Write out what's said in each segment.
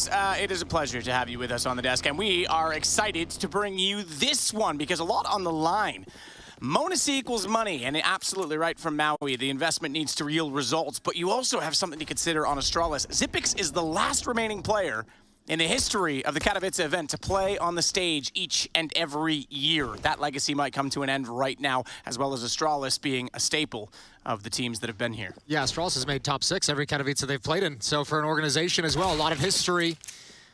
Katowice, it is a pleasure to have you with us on the desk, and we are excited to bring you this one because a lot on the line. Monacy equals money, and absolutely right from Maui. The investment needs to yield results, but you also have something to consider on Astralis. Xyp9x is the last remaining player in the history of the Katowice event to play on the stage each and every year. That legacy might come to an end right now, as well as Astralis being a staple of the teams that have been here. Yeah, Astralis has made top 6 every Katowice they've played in. So for an organization as well, a lot of history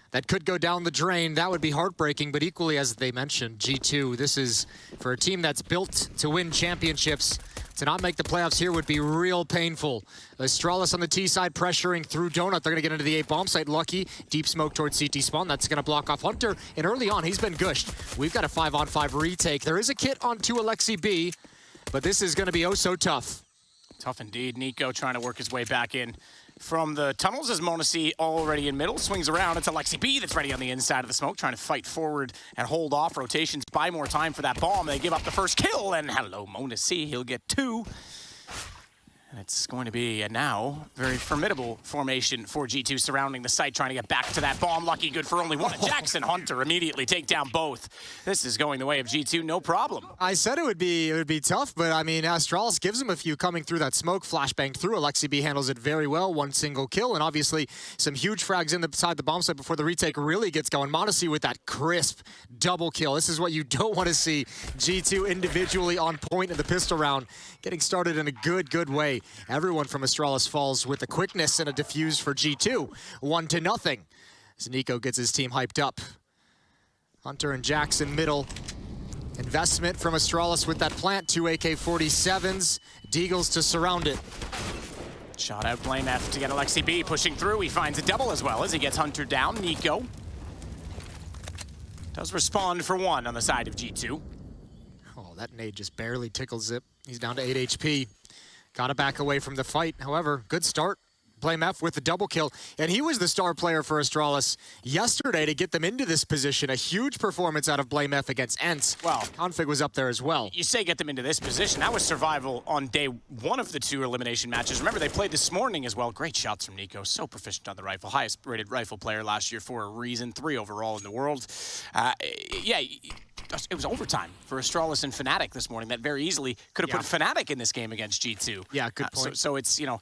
that could go down the drain. That would be heartbreaking, but equally, as they mentioned, G2, this is for a team that's built to win championships. To not make the playoffs here would be real painful. Astralis on the T side pressuring through Donut. They're going to get into the A bomb site. Lucky, deep smoke towards CT spawn. That's going to block off Hunter. And early on, he's been gushed. We've got a 5-on-5 retake. There is a kit on 2 Alexi B, but this is going to be oh so tough. Tough indeed. Nico trying to work his way back in from the tunnels as Monacy already in middle. Swings around. It's Alexi B that's ready on the inside of the smoke, trying to fight forward and hold off rotations. Buy more time for that bomb. They give up the first kill, and hello, Monacy. He'll get 2. And it's going to be a now very formidable formation for G2 surrounding the site, trying to get back to that bomb. Lucky good for only one. Jackson Hunter immediately take down both. This is going the way of G2, no problem. I said it would be tough, but I mean, Astralis gives him a few coming through that smoke. Flashbang through. Alexi B handles it very well. 1 single kill, and obviously some huge frags inside the bomb site before the retake really gets going. Monacy with that crisp double kill. This is what you don't want to see. G2 individually on point in the pistol round, getting started in a good way. Everyone from Astralis falls with a quickness and a defuse for G2. 1-0 as Nico gets his team hyped up. Hunter and Jackson middle. Investment from Astralis with that plant. 2 AK-47s. Deagles to surround it. Shot out Blame F to get Alexi B pushing through. He finds a double as well as he gets Hunter down. Nico does respond for 1 on the side of G2. Oh, that nade just barely tickles Xyp. He's down to 8 HP. Got to back away from the fight. However, good start. Blame F with the double kill. And he was the star player for Astralis yesterday to get them into this position. A huge performance out of Blame F against Ents. Well, Config was up there as well. You say get them into this position. That was survival on day 1 of the 2 elimination matches. Remember, they played this morning as well. Great shots from Nico. So proficient on the rifle. Highest rated rifle player last year for a reason. 3 overall in the world. Yeah. It was overtime for Astralis and Fnatic this morning. That very easily could have put Fnatic in this game against G2. Yeah, good point. So it's, you know,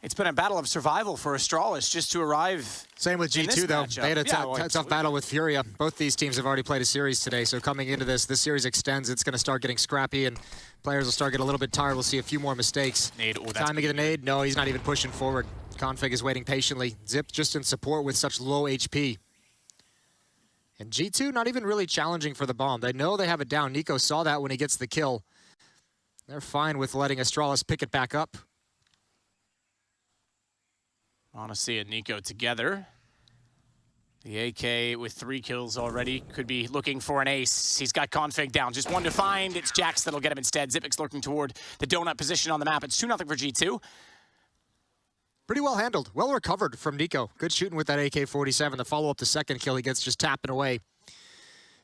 it's been a battle of survival for Astralis just to arrive. Same with G2 though. They had a tough battle with Furia. Both these teams have already played a series today, so coming into this series extends. It's going to start getting scrappy, and players will start getting a little bit tired. We'll see a few more mistakes. Nade. Time to get a nade. No, he's not even pushing forward. Config is waiting patiently. Xyp just in support with such low HP. And G2 not even really challenging for the bomb. They know they have it down. Nico saw that when he gets the kill. They're fine with letting Astralis pick it back up. Monacy and Nico together. The AK with 3 kills already could be looking for an ace. He's got Config down. Just 1 to find. It's Jax that'll get him instead. Xyp9x lurking toward the donut position on the map. It's 2-0 for G2. Pretty well handled. Well recovered from Nico. Good shooting with that AK-47. The follow-up, the second kill, he gets just tapping away.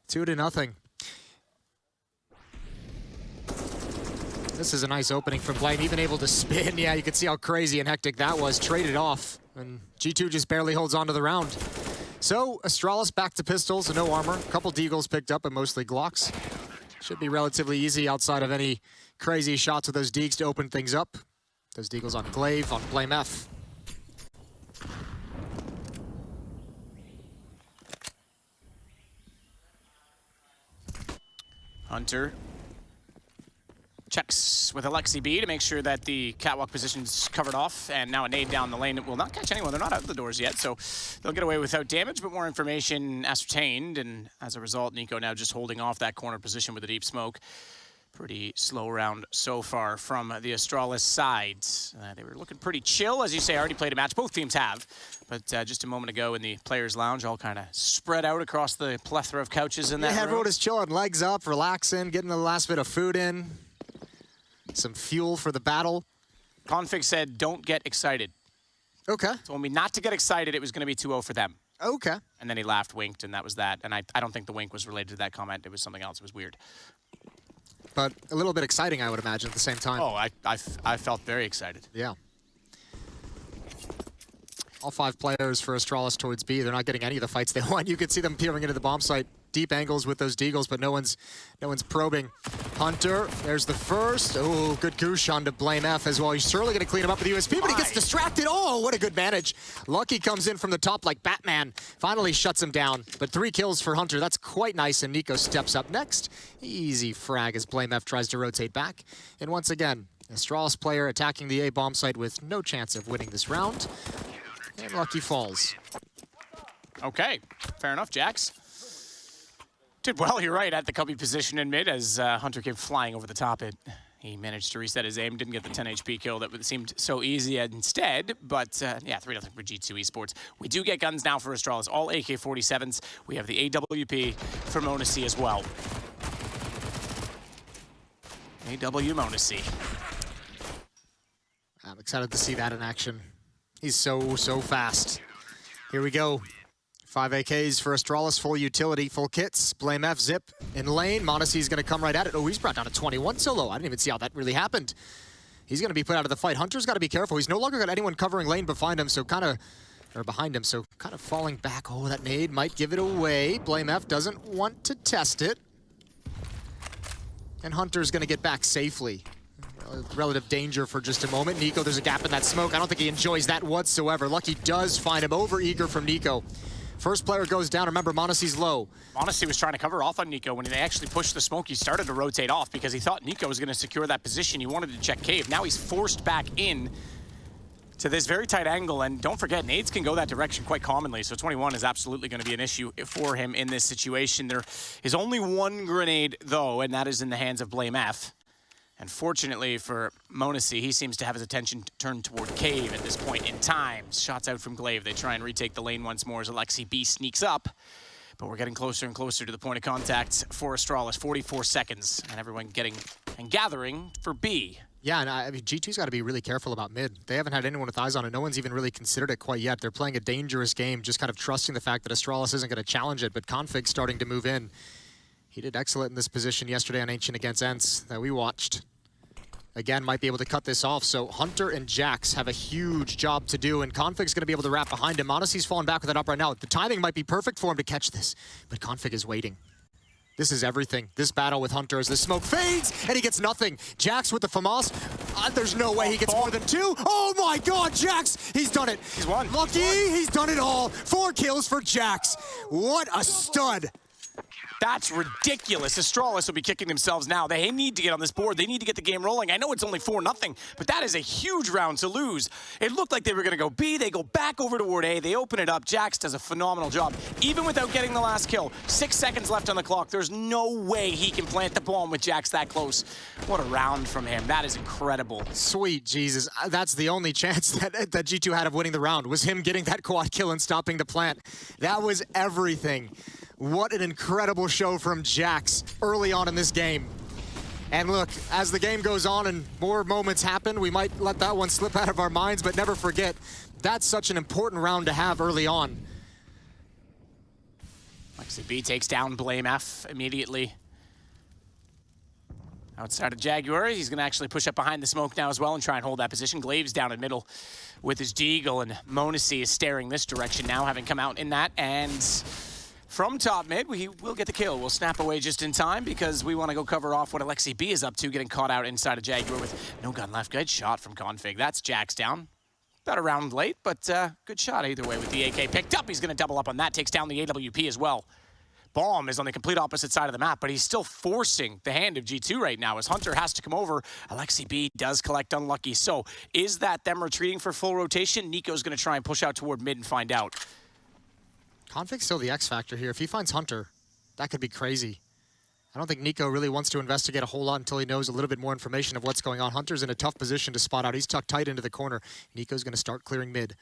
2-0. This is a nice opening from Blame. Even able to spin. Yeah, you can see how crazy and hectic that was. Traded off. And G2 just barely holds on to the round. So, Astralis back to pistols and no armor. A couple Deagles picked up, but mostly Glocks. Should be relatively easy outside of any crazy shots with those Deags to open things up. Those Deagles on Glaive, on Blame F. Hunter checks with Alexi B to make sure that the catwalk position's covered off, and now a nade down the lane. It will not catch anyone. They're not out of the doors yet, so they'll get away without damage, but more information ascertained, and as a result, Nico now just holding off that corner position with a deep smoke. Pretty slow round so far from the Astralis side. They were looking pretty chill. As you say, already played a match. Both teams have. But just a moment ago in the players' lounge, all kind of spread out across the plethora of couches in that room. Everyone is chilling, legs up, relaxing, getting the last bit of food in. Some fuel for the battle. Config said, don't get excited. Okay. Told me not to get excited. It was going to be 2-0 for them. Okay. And then he laughed, winked, and that was that. And I don't think the wink was related to that comment. It was something else. It was weird. But a little bit exciting, I would imagine, at the same time. Oh, I felt very excited. Yeah. All 5 players for Astralis towards B. They're not getting any of the fights they want. You could see them peering into the bomb site. Deep angles with those deagles, but no one's probing. Hunter, there's the first. Oh, good goosh on to Blame F as well. He's surely gonna clean him up with the USP, but he gets distracted. Oh, what a good manage. Lucky comes in from the top like Batman. Finally shuts him down, but 3 kills for Hunter. That's quite nice, and Nico steps up next. Easy frag as Blame F tries to rotate back. And once again, Astralis player attacking the A bomb site with no chance of winning this round. And Lucky falls. Okay, fair enough, Jax. Did well, you're right, at the cubby position in mid as Hunter came flying over the top. He managed to reset his aim, didn't get the 10 HP kill that seemed so easy instead, but yeah, 3-0 for G2 Esports. We do get guns now for Astralis, all AK-47s. We have the AWP for Monacy as well. AW Monacy. I'm excited to see that in action. He's so fast. Here we go. 5 AKs for Astralis, full utility, full kits. Blame F, Zip in lane. Monacy's gonna come right at it. Oh, he's brought down a 21 solo. I didn't even see how that really happened. He's gonna be put out of the fight. Hunter's gotta be careful. He's no longer got anyone covering lane behind him, so kind of falling back. Oh, that nade might give it away. Blame F doesn't want to test it. And Hunter's gonna get back safely. Relative danger for just a moment. Nico, there's a gap in that smoke. I don't think he enjoys that whatsoever. Lucky does find him. Over eager from Nico. First player goes down. Remember, Monacy's low. Monacy was trying to cover off on Nico. When they actually pushed the smoke, he started to rotate off because he thought Nico was going to secure that position. He wanted to check cave. Now he's forced back in to this very tight angle. And don't forget, nades can go that direction quite commonly. So 21 is absolutely going to be an issue for him in this situation. There is only 1 grenade, though, and that is in the hands of Blame F. And fortunately for Monacy, he seems to have his attention turned toward cave at this point in time. Shots out from Glaive. They try and retake the lane once more as Alexi B sneaks up. But we're getting closer and closer to the point of contact for Astralis. 44 seconds, and everyone getting and gathering for B. Yeah, and I mean, G2's got to be really careful about mid. They haven't had anyone with eyes on it. No one's even really considered it quite yet. They're playing a dangerous game, just kind of trusting the fact that Astralis isn't going to challenge it, but Config's starting to move in. He did excellent in this position yesterday on Ancient against Ents that we watched. Again, might be able to cut this off. So Hunter and Jax have a huge job to do, and Config's going to be able to wrap behind him. Monacy's falling back with it up right now. The timing might be perfect for him to catch this, but Config is waiting. This is everything. This battle with Hunter as the smoke fades, and he gets nothing. Jax with the FAMAS. There's no way he gets more than 2. Oh my God, Jax! He's done it. He's won. Lucky, he's done it all. 4 kills for Jax. What a stud. That's ridiculous. Astralis will be kicking themselves now. They need to get on this board. They need to get the game rolling. I know it's only 4-0, but that is a huge round to lose. It looked like they were going to go B. They go back over toward A. They open it up. Jax does a phenomenal job, even without getting the last kill. 6 seconds left on the clock. There's no way he can plant the bomb with Jax that close. What a round from him. That is incredible. Sweet Jesus. That's the only chance that G2 had of winning the round, was him getting that quad kill and stopping the plant. That was everything. What an incredible show from Jax early on in this game. And look, as the game goes on and more moments happen, we might let that one slip out of our minds, but never forget, that's such an important round to have early on. Lexi B takes down Blame F immediately. Outside of Jaguar, he's going to actually push up behind the smoke now as well and try and hold that position. Glaive's down in middle with his deagle, and Monacy is staring this direction now, having come out in that, and from top mid, we will get the kill. We'll snap away just in time because we want to go cover off what Alexi B is up to, getting caught out inside of Jaguar with no gun left. Good shot from Config. That's Jax down. About a round late, but good shot either way with the AK picked up. He's going to double up on that, takes down the AWP as well. Bomb is on the complete opposite side of the map, but he's still forcing the hand of G2 right now as Hunter has to come over. Alexi B does collect unlucky. So is that them retreating for full rotation? Nico's going to try and push out toward mid and find out. Config's still the X factor here. If he finds Hunter, that could be crazy. I don't think Nico really wants to investigate a whole lot until he knows a little bit more information of what's going on. Hunter's in a tough position to spot out. He's tucked tight into the corner. Nico's going to start clearing mid.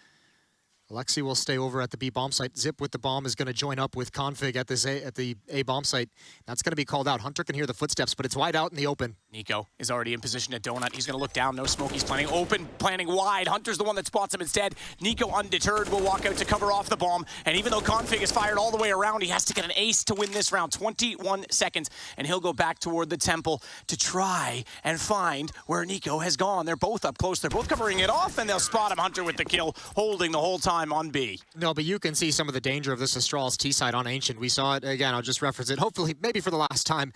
Alexi will stay over at the B bomb site. Zip with the bomb is going to join up with Config at the A bomb site. That's going to be called out. Hunter can hear the footsteps, but it's wide out in the open. Nico is already in position at Donut. He's going to look down. No smoke. He's planning open, planning wide. Hunter's the one that spots him instead. Nico, undeterred, will walk out to cover off the bomb. And even though Config is fired all the way around, he has to get an ace to win this round. 21 seconds, and he'll go back toward the temple to try and find where Nico has gone. They're both up close. They're both covering it off, and they'll spot him. Hunter with the kill, holding the whole time on B. No, but you can see some of the danger of this Astralis T-side on Ancient. We saw it, again, I'll just reference it, hopefully, maybe for the last time.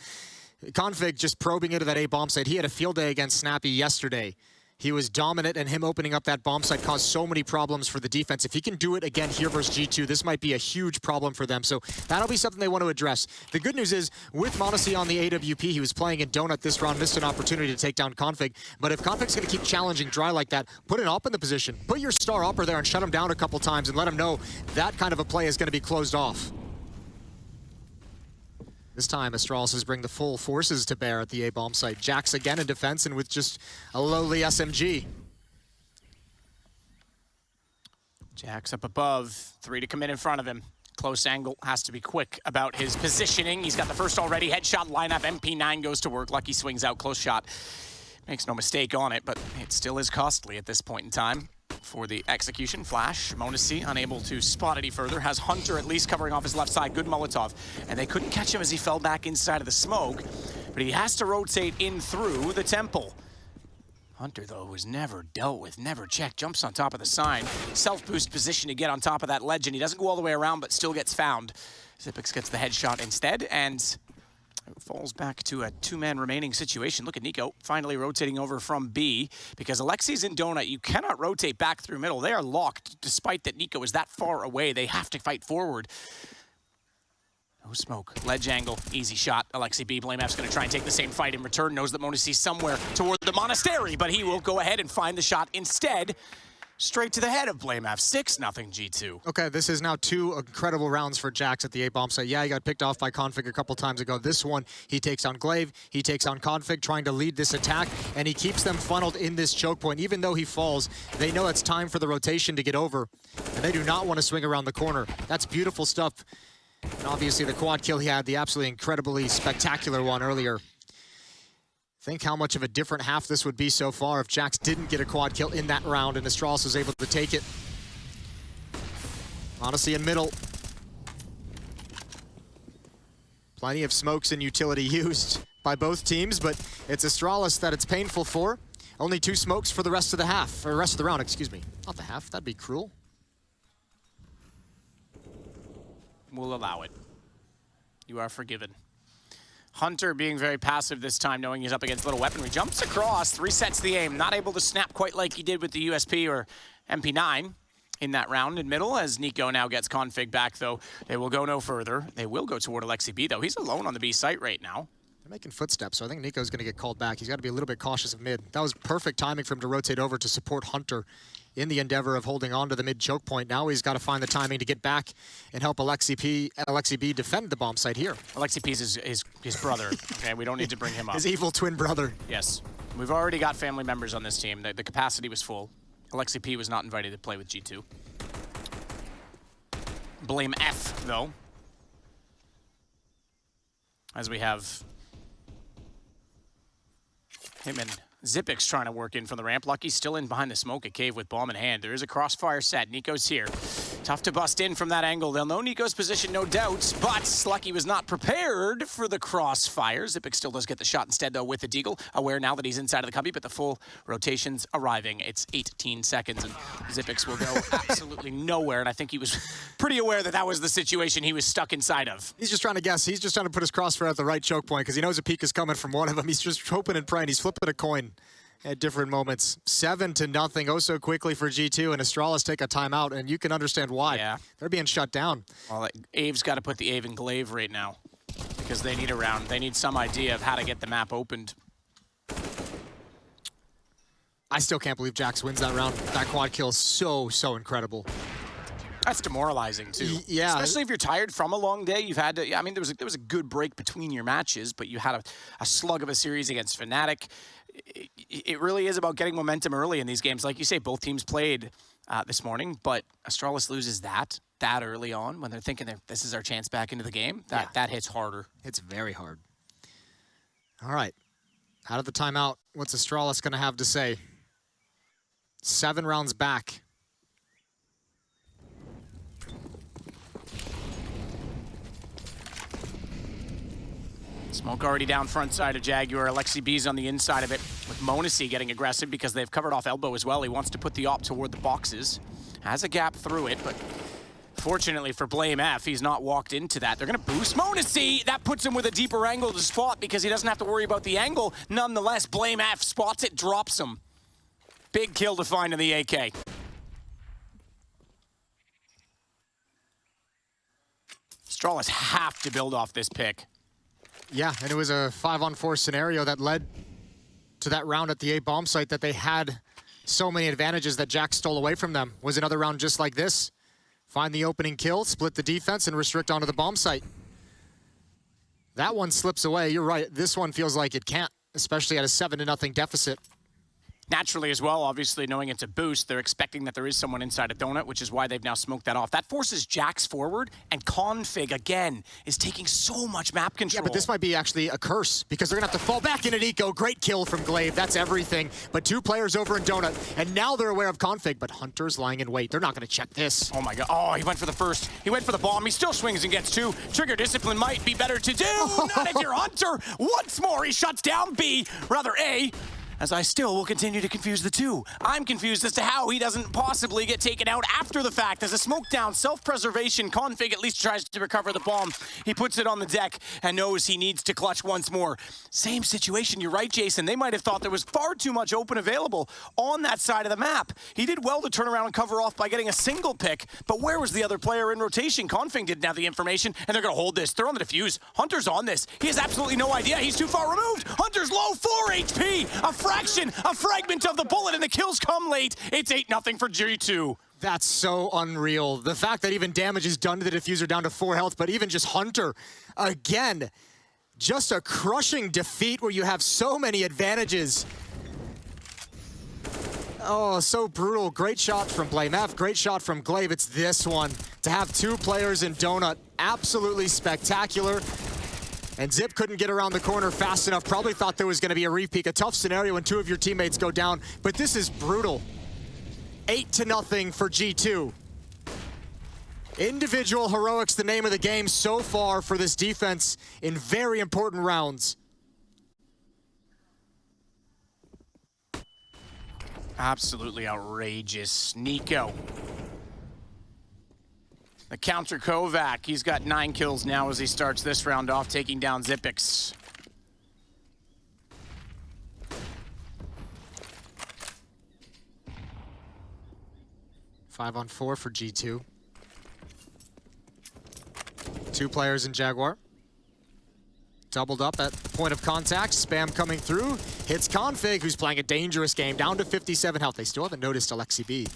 Config just probing into that A bomb site. He had a field day against Snappy yesterday. He was dominant, and him opening up that bomb site caused so many problems for the defense. If he can do it again here versus G2, this might be a huge problem for them. So that'll be something they want to address. The good news is, with m0NESY on the AWP, he was playing in Donut this round, missed an opportunity to take down Config. But if Config's going to keep challenging Dry like that, put an op in the position. Put your star upper there and shut him down a couple times and let him know that kind of a play is going to be closed off. This time, Astralis has bring the full forces to bear at the A-bomb site. Jax again in defense and with just a lowly SMG. Jax up above, 3 to come in front of him. Close angle, has to be quick about his positioning. He's got the first already, headshot lineup, MP9 goes to work, Lucky swings out, close shot. Makes no mistake on it, but it still is costly at this point in time. For the execution, Flash, m0NESY unable to spot any further, has Hunter at least covering off his left side, good Molotov, and they couldn't catch him as he fell back inside of the smoke, but he has to rotate in through the temple. Hunter, though, was never dealt with, never checked, jumps on top of the sign, self-boost position to get on top of that ledge, and he doesn't go all the way around, but still gets found. Xyp9x gets the headshot instead, and falls back to a 2-man remaining situation. Look at Nico finally rotating over from B, because Alexi's in Donut. You cannot rotate back through middle. They are locked, despite that Nico is that far away. They have to fight forward. No smoke. Ledge angle. Easy shot. Alexi B. BlameF's going to try and take the same fight in return. Knows that m0NESY's somewhere toward the monastery, but he will go ahead and find the shot instead. Straight to the head of BlameF. 6-0 G2. Okay, this is now 2 incredible rounds for Jax at the A-bomb site. Yeah, he got picked off by Config a couple times ago. This one, he takes on Glaive, he takes on Config, trying to lead this attack, and he keeps them funneled in this choke point. Even though he falls, they know it's time for the rotation to get over, and they do not want to swing around the corner. That's beautiful stuff. And obviously the quad kill he had, the absolutely incredibly spectacular one earlier. Think how much of a different half this would be so far if Jax didn't get a quad kill in that round and Astralis was able to take it. m0NESY in middle. Plenty of smokes and utility used by both teams, but it's Astralis that it's painful for. Only 2 smokes for the rest of the half, or rest of the round, excuse me. Not the half, that'd be cruel. We'll allow it. You are forgiven. Hunter being very passive this time, knowing he's up against little weaponry. Jumps across, resets the aim. Not able to snap quite like he did with the USP or MP9 in that round in middle, as Nico now gets Config back, though. They will go no further. They will go toward Alexi B, though. He's alone on the B site right now. They're making footsteps, so I think Nico's going to get called back. He's got to be a little bit cautious of mid. That was perfect timing for him to rotate over to support Hunter in the endeavor of holding on to the mid choke point. Now he's got to find the timing to get back and help Alexi B defend the bomb site here. Alexi P is his brother, okay? We don't need to bring him up. His evil twin brother. Yes. We've already got family members on this team. The capacity was full. Alexi P was not invited to play with G2. BlameF, though. As we have him and Xyp9x trying to work in from the ramp. Lucky's still in behind the smoke at Cave with bomb in hand. There is a crossfire set. Nico's here. Tough to bust in from that angle. They'll know Nico's position, no doubt, but Lucky was not prepared for the crossfire. Xyp9x still does get the shot instead, though, with the deagle. Aware now that he's inside of the cubby, but the full rotation's arriving. It's 18 seconds, and Xyp9x will go absolutely nowhere, and I think he was pretty aware that that was the situation he was stuck inside of. He's just trying to guess. He's just trying to put his crossfire at the right choke point because he knows a peek is coming from one of them. He's just hoping and praying. He's flipping a coin at different moments. 7-0, oh so quickly for G2, and Astralis take a timeout, and you can understand why. Yeah. They're being shut down. Well, Abe's got to put the Ave in Glaive right now because they need a round. They need some idea of how to get the map opened. I still can't believe Jax wins that round. That quad kill is so incredible. That's demoralizing, too. Yeah. Especially if you're tired from a long day. You've had to, I mean, there was a good break between your matches, but you had a slug of a series against Fnatic. It really is about getting momentum early in these games. Like you say, both teams played this morning, but Astralis loses that early on when they're thinking that this is our chance back into the game. That hits harder. It's very hard. All right. Out of the timeout, what's Astralis going to have to say? 7 rounds back. Smoke already down front side of Jaguar. Alexi B's on the inside of it, with Monesi getting aggressive because they've covered off elbow as well. He wants to put the op toward the boxes. Has a gap through it, but fortunately for Blame F, he's not walked into that. They're going to boost Monesi. That puts him with a deeper angle to spot because he doesn't have to worry about the angle. Nonetheless, Blame F spots it, drops him. Big kill to find in the AK. Astralis have to build off this pick. Yeah, and it was a 5-on-4 scenario that led to that round at the A bomb site that they had so many advantages that Jack stole away from them. Was another round just like this. Find the opening kill, split the defense, and restrict onto the bomb site. That one slips away. You're right. This one feels like it can't, especially at a 7-0 deficit. Naturally as well, obviously knowing it's a boost, they're expecting that there is someone inside a donut, which is why they've now smoked that off. That forces Jax forward, and Config, again, is taking so much map control. Yeah, but this might be actually a curse, because they're going to have to fall back in an eco. Great kill from Glaive. That's everything. But 2 players over in donut, and now they're aware of Config, but Hunter's lying in wait. They're not going to check this. Oh my god. Oh, he went for the first. He went for the bomb. He still swings and gets 2. Trigger discipline might be better to do. Not if you're Hunter. Once more, he shuts down B, rather A. As I still will continue to confuse the two. I'm confused as to how he doesn't possibly get taken out after the fact. As a smoke down, self-preservation, Config at least tries to recover the bomb. He puts it on the deck and knows he needs to clutch once more. Same situation, you're right, Jason. They might have thought there was far too much open available on that side of the map. He did well to turn around and cover off by getting a single pick, but where was the other player in rotation? Config didn't have the information, and they're gonna hold this. They're on the defuse. Hunter's on this. He has absolutely no idea. He's too far removed. Hunter's low, 4 HP. A fragment of the bullet, and the kills come late. It's 8-0 for G2. That's so unreal. The fact that even damage is done to the diffuser down to 4 health, but even just Hunter, again, just a crushing defeat where you have so many advantages. Oh, so brutal. Great shot from Blame F, great shot from Glaive. It's this one. To have 2 players in donut, absolutely spectacular. And Zip couldn't get around the corner fast enough. Probably thought there was going to be a repeat. A tough scenario when 2 of your teammates go down. But this is brutal. 8-0 for G2. Individual heroics, the name of the game so far for this defense in very important rounds. Absolutely outrageous. Nico. The counter Kovac, he's got 9 kills now as he starts this round off, taking down Zipix. Five on 4 for G2. 2 players in Jaguar. Doubled up at the point of contact. Spam coming through. Hits Config, who's playing a dangerous game. Down to 57 health. They still haven't noticed Alexi B.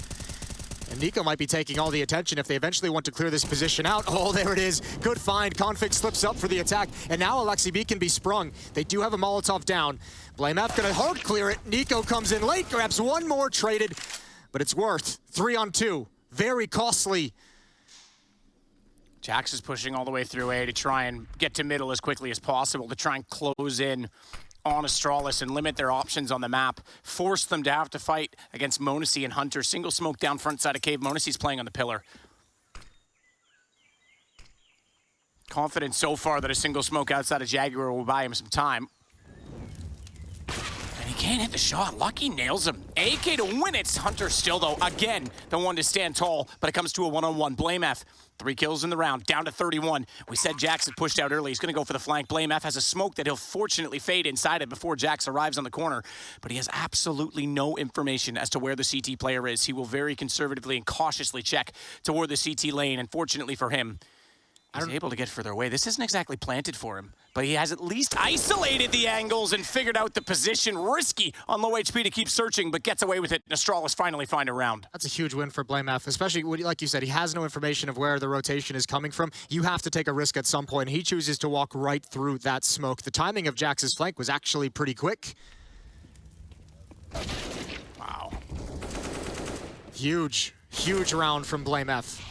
And Nico might be taking all the attention if they eventually want to clear this position out. Oh, there it is. Good find. Config slips up for the attack. And now Alexi B can be sprung. They do have a Molotov down. Blame F gonna hard clear it. Nico comes in late, grabs 1 more traded. But it's worth 3 on 2. Very costly. Jax is pushing all the way through A to try and get to middle as quickly as possible to try and close in on Astralis and limit their options on the map. Force them to have to fight against Monesi and Hunter. Single smoke down front side of cave. Monesi's playing on the pillar. Confident so far that a single smoke outside of Jaguar will buy him some time. And he can't hit the shot. Lucky nails him. AK to win it. Hunter still, though, again, the one to stand tall, but it comes to a one-on-one. Blame F. 3 kills in the round, down to 31. We said Jax had pushed out early. He's going to go for the flank. Blame F has a smoke that he'll fortunately fade inside it before Jax arrives on the corner. But he has absolutely no information as to where the CT player is. He will very conservatively and cautiously check toward the CT lane. And fortunately for him, he's able to get further away. This isn't exactly planted for him, but he has at least isolated the angles and figured out the position. Risky on low HP to keep searching, but gets away with it. Astralis finally find a round. That's a huge win for Blame F, especially, like you said, he has no information of where the rotation is coming from. You have to take a risk at some point. He chooses to walk right through that smoke. The timing of Jax's flank was actually pretty quick. Wow. Huge, huge round from Blame F.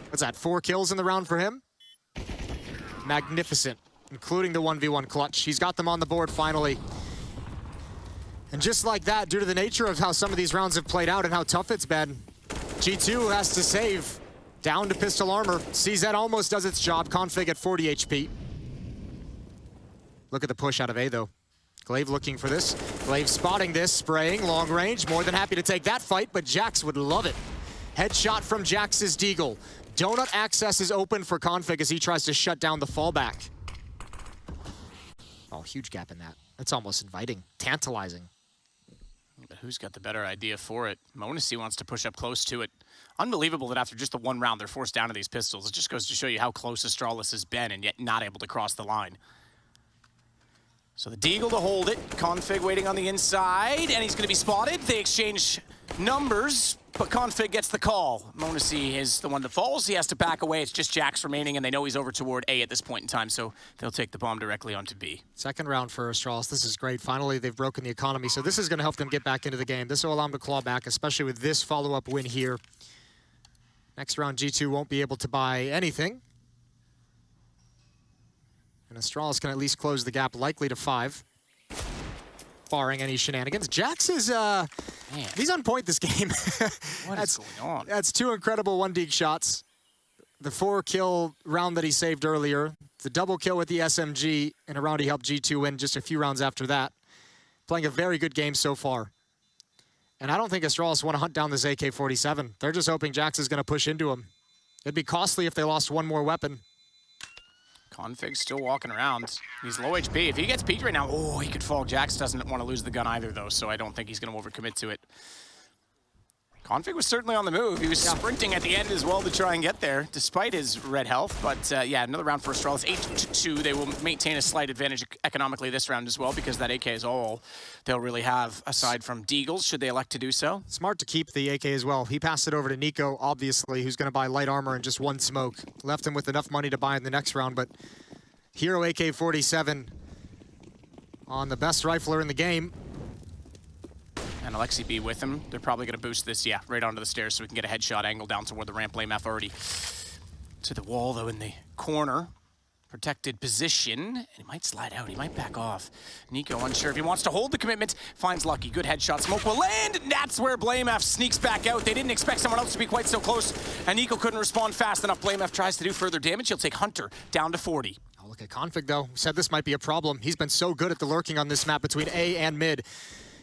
What's that, 4 kills in the round for him? Magnificent. including the 1v1 clutch. He's got them on the board finally. And just like that, due to the nature of how some of these rounds have played out and how tough it's been, G2 has to save. Down to pistol armor. CZ almost does its job. Config at 40 HP. Look at the push out of A, though. Glaive looking for this. Glaive spotting this, spraying, long range. More than happy to take that fight, but Jax would love it. Headshot from Jax's Deagle. Donut access is open for Config as he tries to shut down the fallback. Oh, huge gap in that. That's almost inviting, tantalizing. But who's got the better idea for it? m0NESY wants to push up close to it. Unbelievable that after just the one round, they're forced down to these pistols. It just goes to show you how close Astralis has been and yet not able to cross the line. So the Deagle to hold it. Config waiting on the inside, and he's going to be spotted. They exchange numbers, but Config gets the call. m0NESY is the one that falls. He has to back away. It's just Jax remaining, and they know he's over toward A at this point in time, so they'll take the bomb directly onto B. Second round for Astralis. This is great. Finally, they've broken the economy, so this is going to help them get back into the game. This will allow them to claw back, especially with this follow-up win here. Next round, G2 won't be able to buy anything. And Astralis can at least close the gap, likely to 5, barring any shenanigans. Jax is, he's on point this game. What is going on? That's 2 incredible 1-deke shots. The 4-kill round that he saved earlier. The double kill with the SMG in a round he helped G2 win just a few rounds after that. Playing a very good game so far. And I don't think Astralis want to hunt down this AK-47. They're just hoping Jax is going to push into him. It'd be costly if they lost one more weapon. Config still walking around. He's low HP. If he gets peeked right now, oh, he could fall. Jax doesn't want to lose the gun either, though, so I don't think he's going to overcommit to it. Config was certainly on the move. He was sprinting at the end as well to try and get there, despite his red health. But yeah, another round for Astralis. 8-2. They will maintain a slight advantage economically this round as well, because that AK is all they'll really have, aside from Deagles, should they elect to do so. Smart to keep the AK as well. He passed it over to Nico, obviously, who's going to buy light armor and just 1 smoke. Left him with enough money to buy in the next round, but Hero AK-47 on the best rifler in the game. And Alexi B with him. They're probably going to boost this, yeah, right onto the stairs so we can get a headshot angle down toward the ramp. BlameF already to the wall, though, in the corner. Protected position. And he might slide out. He might back off. Nico unsure if he wants to hold the commitment. Finds Lucky. Good headshot. Smoke will land. And that's where BlameF sneaks back out. They didn't expect someone else to be quite so close. And Nico couldn't respond fast enough. BlameF tries to do further damage. He'll take Hunter down to 40. Oh, look at Config, though. Said this might be a problem. He's been so good at the lurking on this map between A and mid.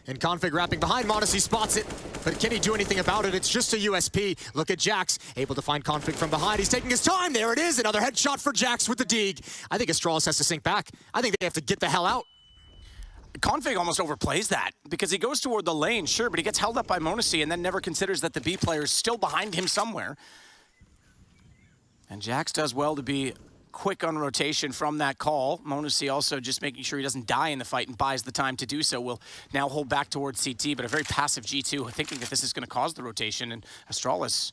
And Config wrapping behind. m0NESY spots it, but can he do anything about it? It's just a USP. Look at Jax, able to find Config from behind. He's taking his time. There it is. Another headshot for Jax with the Deag. I think Astralis has to sink back. I think they have to get the hell out. Config almost overplays that because he goes toward the lane, sure, but he gets held up by m0NESY and then never considers that the B player is still behind him somewhere. And Jax does well to be quick on rotation from that call. m0NESY also just making sure he doesn't die in the fight and buys the time to do so. Will now hold back towards CT, but a very passive G2 thinking that this is going to cause the rotation, and Astralis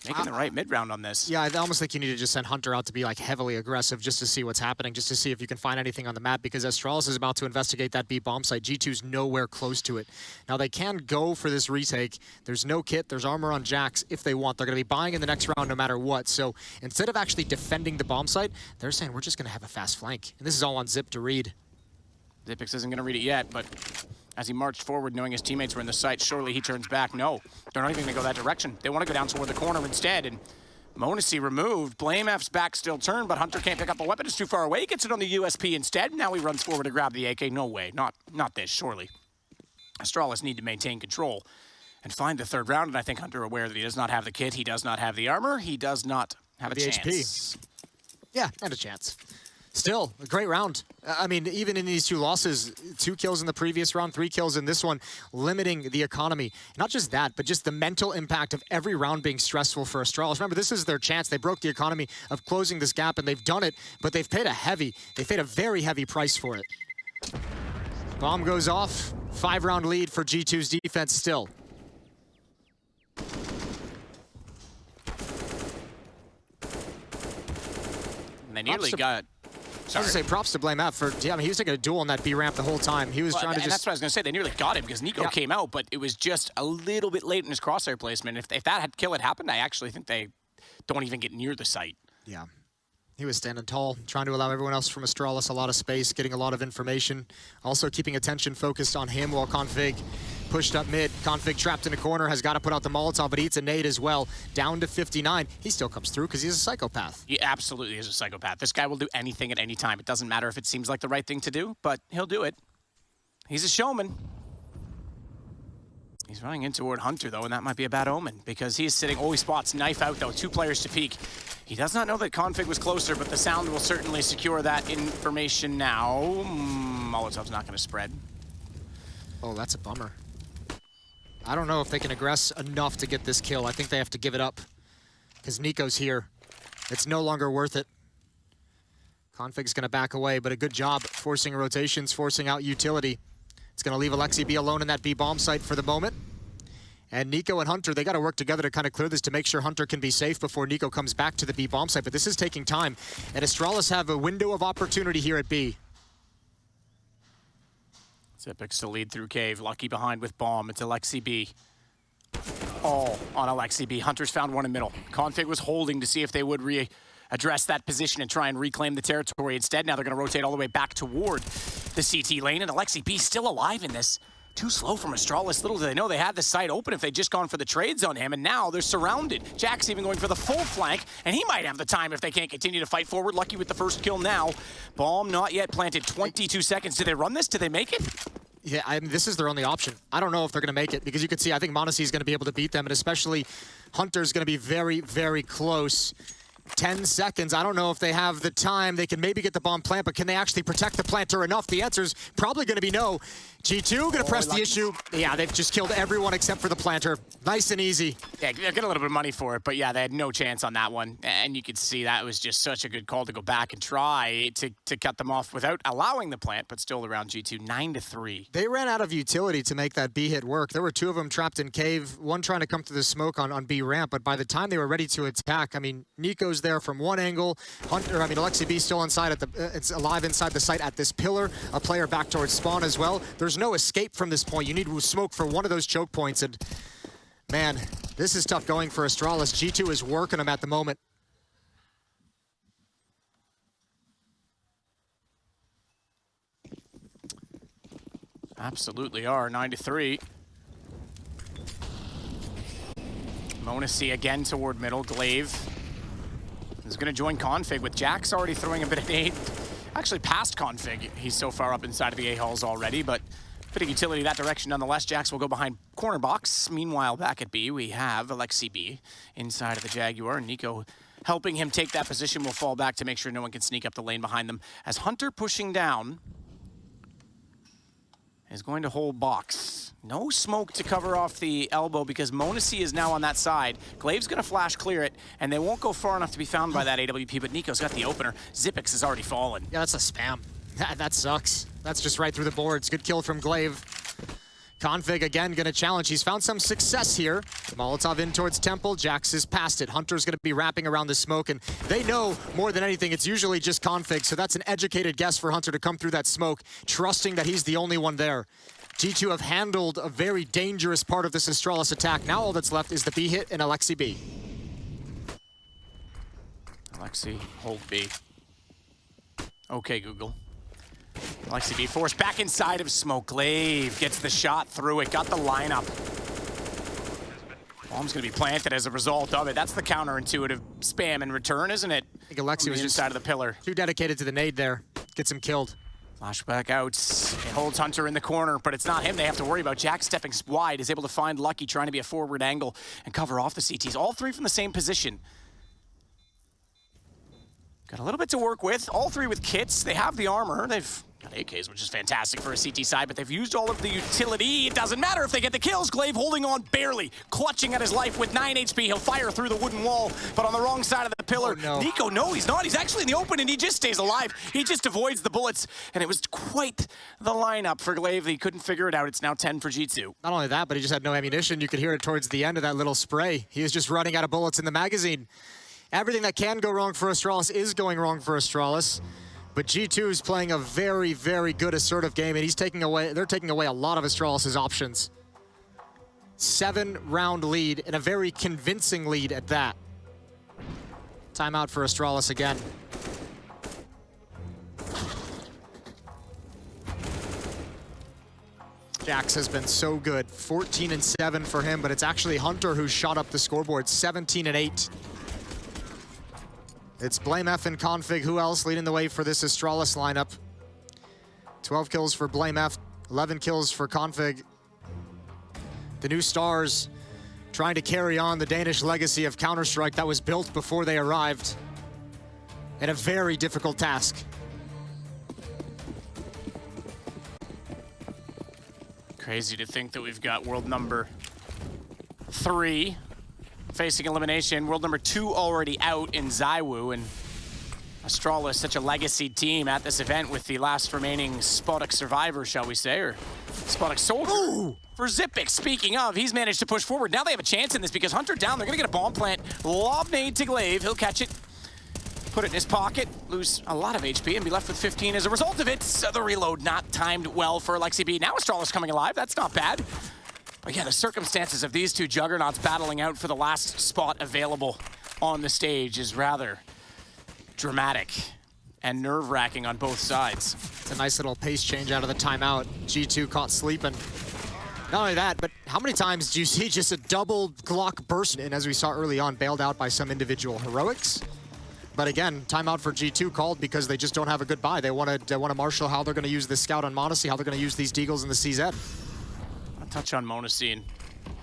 making the right mid-round on this. Yeah, I almost think you need to just send Hunter out to be like heavily aggressive just to see what's happening, just to see if you can find anything on the map, because Astralis is about to investigate that B bomb site. G2's nowhere close to it. Now they can go for this retake. There's no kit, there's armor on Jax if they want. They're going to be buying in the next round no matter what. So instead of actually defending the bomb site, they're saying we're just going to have a fast flank. And this is all on Zip to read. Zipix isn't going to read it yet, but as he marched forward, knowing his teammates were in the site, surely he turns back. No, they're not even going to go that direction. They want to go down toward the corner instead, and m0NESY removed. BlameF's back still turned, but Hunter can't pick up a weapon. It's too far away. He gets it on the USP instead. Now he runs forward to grab the AK. No way. Not this, surely. Astralis need to maintain control and find the third round, and I think Hunter aware that he does not have the kit, he does not have the armor, he does not have a chance. HP. Yeah, and a chance. Still, a great round. I mean, even in these 2 losses, 2 kills in the previous round, 3 kills in this one, limiting the economy. Not just that, but just the mental impact of every round being stressful for Astralis. Remember, this is their chance. They broke the economy of closing this gap, and they've done it, but they've paid a very heavy price for it. Bomb goes off. 5-round lead for G2's defense still. And they nearly got... I was going to say, props to BlameF for, yeah, I mean, he was taking a duel on that B ramp the whole time. He was trying to just... That's what I was going to say. They nearly got him because Nico came out, but it was just a little bit late in his crosshair placement. If that kill had happened, I actually think they don't even get near the site. Yeah. He was standing tall, trying to allow everyone else from Astralis a lot of space, getting a lot of information. Also keeping attention focused on him while Config pushed up mid. Config trapped in a corner, has got to put out the Molotov, but he eats a nade as well. Down to 59. He still comes through because he's a psychopath. He absolutely is a psychopath. This guy will do anything at any time. It doesn't matter if it seems like the right thing to do, but he'll do it. He's a showman. He's running in toward Hunter, though, and that might be a bad omen because he is sitting. Oh, he spots knife out, though. 2 players to peek. He does not know that Config was closer, but the sound will certainly secure that information now. Molotov's not going to spread. Oh, that's a bummer. I don't know if they can aggress enough to get this kill. I think they have to give it up because Nico's here. It's no longer worth it. Config's going to back away, but a good job forcing rotations, forcing out utility. It's going to leave Alexi B alone in that B bomb site for the moment. And Nico and Hunter, they got to work together to kind of clear this to make sure Hunter can be safe before Nico comes back to the B bomb site. But this is taking time. And Astralis have a window of opportunity here at B. Zipix to lead through cave. Lucky behind with bomb. It's Alexi B. All on Alexi B. Hunter's found one in middle. Config was holding to see if they would address that position and try and reclaim the territory. Instead, now they're going to rotate all the way back toward the CT lane, and Alexi B still alive in this. Too slow from Astralis. Little do they know they had the site open if they'd just gone for the trades on him, and now they're surrounded. Jack's even going for the full flank, and he might have the time if they can't continue to fight forward. Lucky with the first kill now. Bomb not yet planted. 22 seconds. Did they run this? Did they make it? Yeah, I mean, this is their only option. I don't know if they're going to make it because you can see, I think Monacy is going to be able to beat them, and especially Hunter's going to be very, very close. 10 seconds. I don't know if they have the time. They can maybe get the bomb plant, but can they actually protect the planter enough? The answer's probably going to be no. G2 going to press the issue. Yeah, they've just killed everyone except for the planter. Nice and easy. Yeah, they get a little bit of money for it, but yeah, they had no chance on that one. And you could see that was just such a good call to go back and try to cut them off without allowing the plant, but still around G2, 9-3. They ran out of utility to make that B hit work. There were 2 of them trapped in cave, one trying to come through the smoke on B ramp, but by the time they were ready to attack, I mean, Nico's there from one angle. Alexi B still inside at it's alive inside the site at this pillar. A player back towards spawn as well. There's no escape from this point. You need smoke for one of those choke points, and man, this is tough going for Astralis. G2 is working them at the moment. Absolutely are, 9-3. Monacy again toward middle. Glaive is going to join Config with Jax already throwing a bit of aid. Actually past Config. He's so far up inside of the A-halls already, but bit of utility that direction nonetheless. Jax will go behind corner box. Meanwhile, back at B, we have Alexi B inside of the Jaguar. Nico helping him take that position will fall back to make sure no one can sneak up the lane behind them. As Hunter pushing down is going to hold box. No smoke to cover off the elbow because Monacy is now on that side. Glaive's going to flash clear it, and they won't go far enough to be found by that AWP, but Nico's got the opener. Zipix has already fallen. Yeah, that's a spam. That sucks. That's just right through the boards. Good kill from Glaive. Config again gonna challenge. He's found some success here. Molotov in towards Temple. Jax is past it. Hunter's gonna be wrapping around the smoke, and they know more than anything it's usually just Config, so that's an educated guess for Hunter to come through that smoke, trusting that he's the only one there. G2 have handled a very dangerous part of this Astralis attack. Now all that's left is the B hit and Alexi B. Alexi, hold B. Okay, Google. Alexi B forced back inside of smoke. Glaive gets the shot through it, got the lineup. Bomb's gonna be planted as a result of it. That's the counterintuitive spam in return, isn't it? I think Alexi was just inside of the pillar. Too dedicated to the nade there. Gets him killed. Flashback out. It holds Hunter in the corner, but it's not him they have to worry about. Jack stepping wide is able to find Lucky trying to be a forward angle and cover off the CTs. All 3 from the same position. Got a little bit to work with. All 3 with kits. They have the armor. They've got AKs, which is fantastic for a CT side, but they've used all of the utility. It doesn't matter if they get the kills. Glaive holding on barely, clutching at his life with 9 HP. He'll fire through the wooden wall, but on the wrong side of the pillar. Oh, no. Nico, no, he's not. He's actually in the open, and he just stays alive. He just avoids the bullets, and it was quite the lineup for Glaive. He couldn't figure it out. It's now 10 for G2. Not only that, but he just had no ammunition. You could hear it towards the end of that little spray. He was just running out of bullets in the magazine. Everything that can go wrong for Astralis is going wrong for Astralis. But G2 is playing a very, very good assertive game, and they're taking away a lot of Astralis' options. 7-round lead, and a very convincing lead at that. Timeout for Astralis again. Jax has been so good. 14-7 for him, but it's actually Hunter who shot up the scoreboard, 17-8. It's Blame F and Config. Who else leading the way for this Astralis lineup? 12 kills for Blame F, 11 kills for Config. The new stars trying to carry on the Danish legacy of Counter-Strike that was built before they arrived. And a very difficult task. Crazy to think that we've got world number 3 facing elimination. World number 2 already out in Zaiwu, and Astralis, such a legacy team at this event with the last remaining Spodek survivor, shall we say, or Spodek soldier. Ooh. For Zipix, speaking of, he's managed to push forward. Now they have a chance in this because Hunter down. They're going to get a bomb plant. Lob nade to Glaive. He'll catch it, put it in his pocket, lose a lot of HP, and be left with 15 as a result of it. So the reload not timed well for Alexi B. Now Astralis coming alive. That's not bad. But yeah, the circumstances of these two juggernauts battling out for the last spot available on the stage is rather dramatic and nerve-wracking on both sides. It's a nice little pace change out of the timeout. G2 caught sleeping. Not only that, but how many times do you see just a double Glock burst? And as we saw early on, bailed out by some individual heroics. But again, timeout for G2 called because they just don't have a good buy. They want to marshal how they're going to use the scout on Monacy, how they're going to use these Deagles and the CZ. I'll touch on Monacy, and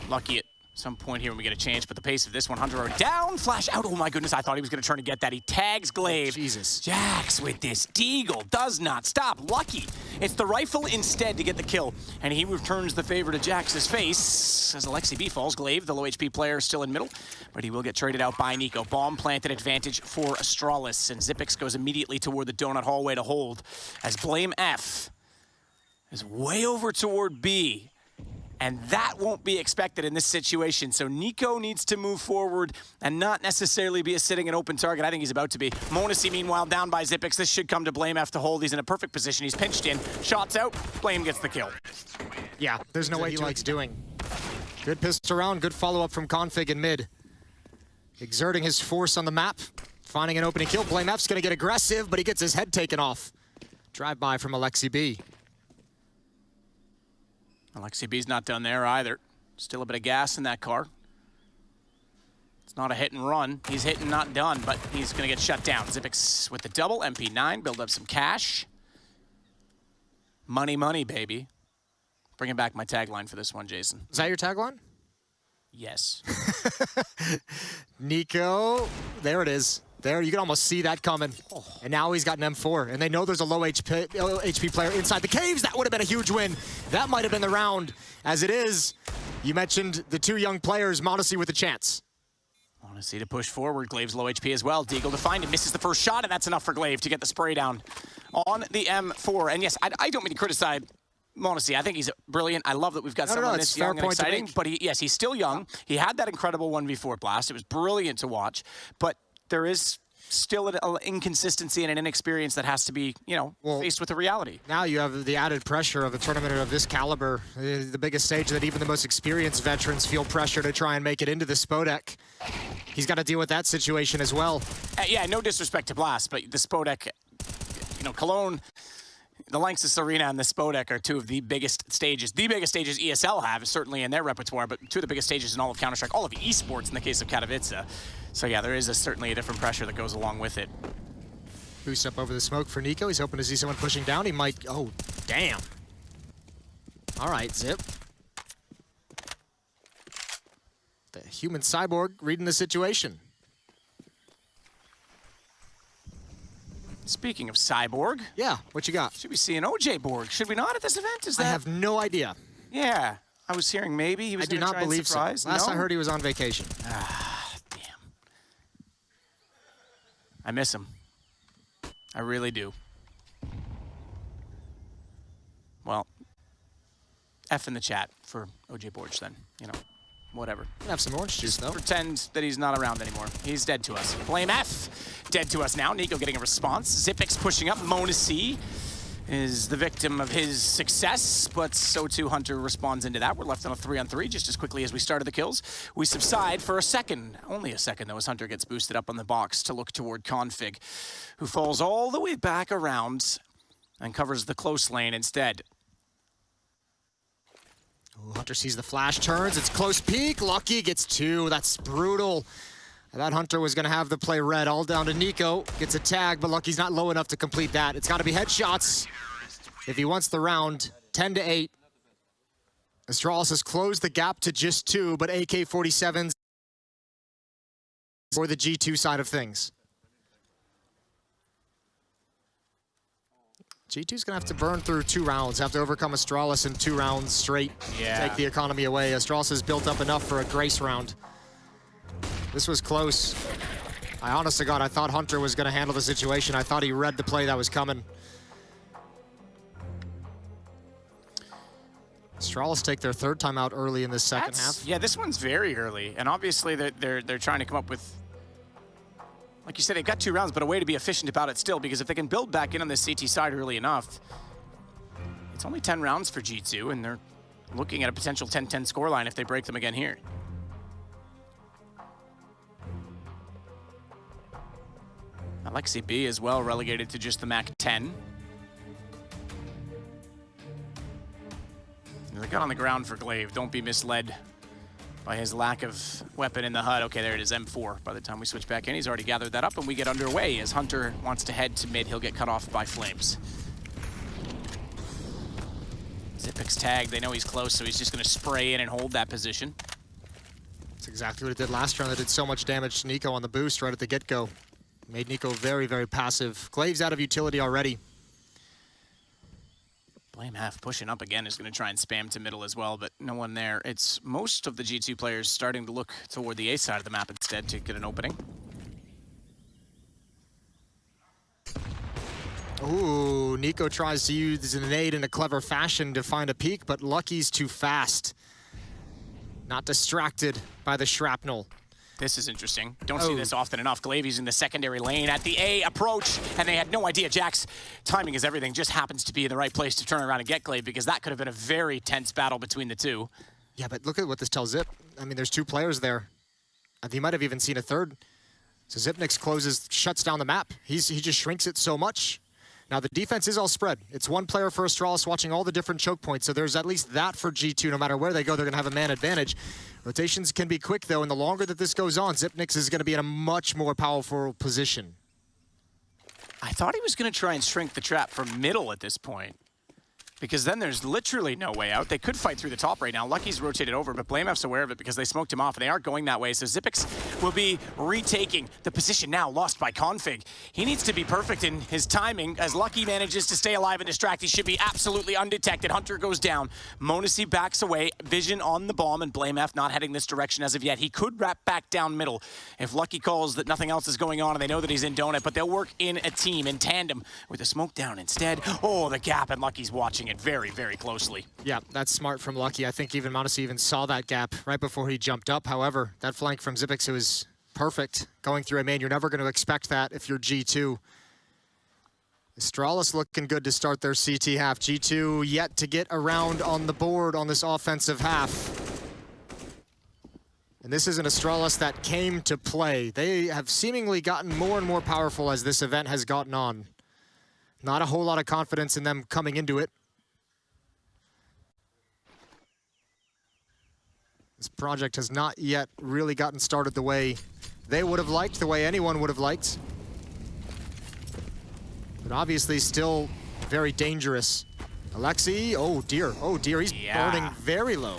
lucky at some point here when we get a chance, but the pace of this one, Hunter down, flash out. Oh my goodness, I thought he was going to turn and get that. He tags Glaive. Oh, Jesus. Jax with this Deagle does not stop. Lucky. It's the rifle instead to get the kill, and he returns the favor to Jax's face as Alexi B falls. Glaive, the low HP player, still in middle, but he will get traded out by Nico. Bomb planted advantage for Astralis, and Zipix goes immediately toward the donut hallway to hold as Blame F is way over toward B. And that won't be expected in this situation. So Nico needs to move forward and not necessarily be a sitting and open target. I think he's about to be. Monacy, meanwhile, down by Zipix. This should come to Blame F to hold. He's in a perfect position. He's pinched in. Shots out. Blame gets the kill. Yeah, there's no way he likes doing. Good pistol round. Good follow-up from Config in mid. Exerting his force on the map. Finding an opening kill. Blame F's going to get aggressive, but he gets his head taken off. Drive-by from Alexi B. Alexi B's not done there either. Still a bit of gas in that car. It's not a hit and run. He's hit and not done, but he's going to get shut down. Zipix with the double, MP9, build up some cash. Money, money, baby. Bringing back my tagline for this one, Jason. Is that your tagline? Yes. Nico, there it is. There, you can almost see that coming. Oh. And now he's got an M4, and they know there's a low HP player inside the caves. That would have been a huge win. That might have been the round. As it is, you mentioned the two young players, Monacy with a chance. Monacy to push forward. Glaive's low HP as well. Deagle to find him, misses the first shot, and that's enough for Glaive to get the spray down on the M4. And yes, I don't mean to criticize Monacy. I think he's brilliant. I love that we've got someone this young and exciting. But yes, he's still young. He had that incredible 1v4 blast. It was brilliant to watch. But there is still an inconsistency and an inexperience that has to be, faced with the reality. Now you have the added pressure of a tournament of this caliber, the biggest stage that even the most experienced veterans feel pressure to try and make it into the Spodek. He's got to deal with that situation as well. Yeah, no disrespect to Blast, but the Spodek, Cologne, the Lanxess Arena and the Spodek are two of the biggest stages. The biggest stages ESL have, certainly in their repertoire, but two of the biggest stages in all of Counter-Strike, all of esports in the case of Katowice. So yeah, there is certainly a different pressure that goes along with it. Boost up over the smoke for Nico. He's hoping to see someone pushing down. He might, oh, damn. All right, Zip. The human cyborg reading the situation. Speaking of Cyborg. Yeah, what you got? Should we see an OJ Borg? Should we not at this event? Is that? I have no idea. Yeah, I was hearing maybe he was going to try and surprise. So. Last I heard he was on vacation. Ah, damn. I miss him. I really do. Well, F in the chat for OJ Borg then, whatever. Have some orange juice, though. Pretend that he's not around anymore. He's dead to us. Blame F. Dead to us now. Nico getting a response. Zipix pushing up. Monacy is the victim of his success, but so too Hunter responds into that. We're left on a 3-on-3 just as quickly as we started the kills. We subside for a second. Only a second, though, as Hunter gets boosted up on the box to look toward Config, who falls all the way back around and covers the close lane instead. Ooh, Hunter sees the flash, turns, it's close peek, Lucky gets 2, that's brutal. That Hunter was gonna have the play red, all down to Nico, gets a tag, but Lucky's not low enough to complete that. It's gotta be headshots if he wants the round, 10-8. Astralis has closed the gap to just 2, but AK-47s for the G2 side of things. G2's gonna have to burn through 2 rounds, have to overcome Astralis in 2 rounds straight. Yeah. Take the economy away. Astralis has built up enough for a grace round. This was close. I honest to God, I thought Hunter was gonna handle the situation. I thought he read the play that was coming. Astralis take their 3rd time out early in the second half. Yeah, this one's very early, and obviously they're trying to come up with, like you said, they've got 2 rounds, but a way to be efficient about it still, because if they can build back in on this CT side early enough, it's only 10 rounds for G2, and they're looking at a potential 10-10 scoreline if they break them again here. Alexi B as well relegated to just the MAC 10. They got on the ground for Glaive. Don't be misled by his lack of weapon in the HUD. Okay, there it is, M4. By the time we switch back in, he's already gathered that up, and we get underway as Hunter wants to head to mid. He'll get cut off by Flames. Zipic's tagged. They know he's close, so he's just going to spray in and hold that position. That's exactly what it did last round. It did so much damage to Nico on the boost right at the get-go. Made Nico very, very passive. Glaive's out of utility already. Blame half pushing up again is going to try and spam to middle as well, but no one there. It's most of the G2 players starting to look toward the A side of the map instead to get an opening. Ooh, Nico tries to use a nade in a clever fashion to find a peek, but Lucky's too fast. Not distracted by the shrapnel. This is interesting. Don't see this often enough. Glaive using the secondary lane at the A approach, and they had no idea. Jack's timing is everything. Just happens to be in the right place to turn around and get Glaive, because that could have been a very tense battle between the two. Yeah, but look at what this tells Zip. I mean, there's 2 players there. He might have even seen a 3rd. So Zipnix closes, shuts down the map. He just shrinks it so much. Now, the defense is all spread. It's 1 player for Astralis watching all the different choke points, so there's at least that for G2. No matter where they go, they're going to have a man advantage. Rotations can be quick, though, and the longer that this goes on, Zipnix is going to be in a much more powerful position. I thought he was going to try and shrink the trap from middle at this point, because then there's literally no way out. They could fight through the top right now. Lucky's rotated over, but BlameF's aware of it because they smoked him off, and they aren't going that way. So Zipix will be retaking the position now lost by Config. He needs to be perfect in his timing as Lucky manages to stay alive and distract. He should be absolutely undetected. Hunter goes down. Monesi backs away. Vision on the bomb, and BlameF not heading this direction as of yet. He could wrap back down middle if Lucky calls that nothing else is going on and they know that he's in donut, but they'll work in a team, in tandem, with the smoke down instead. Oh, the gap, and Lucky's watching it very, very closely. Yeah, that's smart from Lucky. I think even Monesi even saw that gap right before he jumped up. However, that flank from Zipix was perfect. Going through a main, you're never going to expect that if you're G2. Astralis looking good to start their CT half. G2 yet to get around on the board on this offensive half. And this is an Astralis that came to play. They have seemingly gotten more and more powerful as this event has gotten on. Not a whole lot of confidence in them coming into it. This project has not yet really gotten started the way they would have liked, the way anyone would have liked. But obviously still very dangerous. Alexi, oh dear, he's burning very low.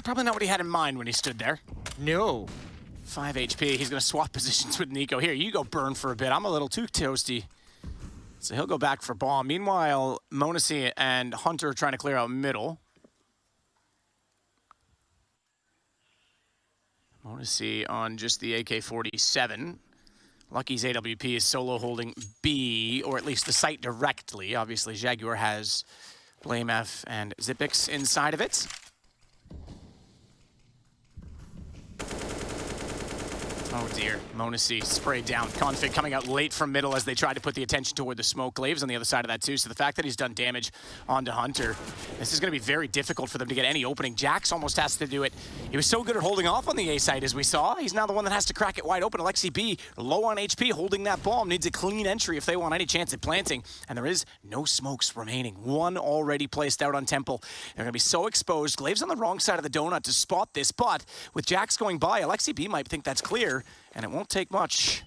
Probably not what he had in mind when he stood there. No. 5 HP, he's gonna swap positions with Nico. Here, you go burn for a bit. I'm a little too toasty. So he'll go back for bomb. Meanwhile, Monesi and Hunter are trying to clear out middle. Monesi on just the AK-47. Lucky's AWP is solo holding B, or at least the site directly. Obviously, Jaguar has BlameF and Zipix inside of it. Oh dear, Monacy sprayed down. Config coming out late from middle as they tried to put the attention toward the smoke. Glaves on the other side of that too, so the fact that he's done damage onto Hunter, this is going to be very difficult for them to get any opening. Jax almost has to do it. He was so good at holding off on the A side as we saw. He's now the one that has to crack it wide open. Alexi B, low on HP, holding that bomb, needs a clean entry if they want any chance at planting, and there is no smokes remaining. One already placed out on Temple. They're going to be so exposed. Glaves on the wrong side of the donut to spot this, but with Jax going by, Alexi B might think that's clear, and it won't take much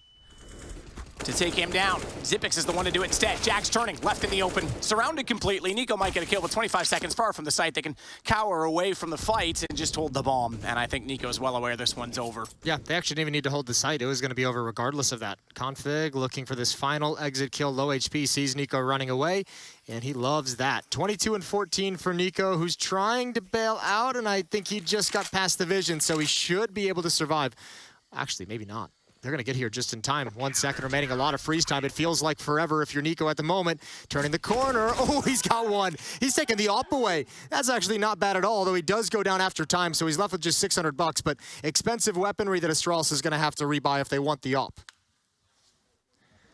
to take him down. Xyp9x is the one to do it instead. Jax turning, left in the open, surrounded completely. Nico might get a kill, but 25 seconds far from the site. They can cower away from the fight and just hold the bomb, and I think Nico's well aware this one's over. Yeah, they actually didn't even need to hold the site. It was going to be over regardless of that. Config looking for this final exit kill. Low HP, sees Nico running away, and he loves that. 22 and 14 for Nico, who's trying to bail out, and I think he just got past the vision, so he should be able to survive. Actually, maybe not. They're going to get here just in time. 1 second remaining, a lot of freeze time. It feels like forever if you're Nico at the moment. Turning the corner. Oh, he's got one. He's taking the op away. That's actually not bad at all, though he does go down after time, so he's left with just 600 bucks, but expensive weaponry that Astralis is going to have to rebuy if they want the op.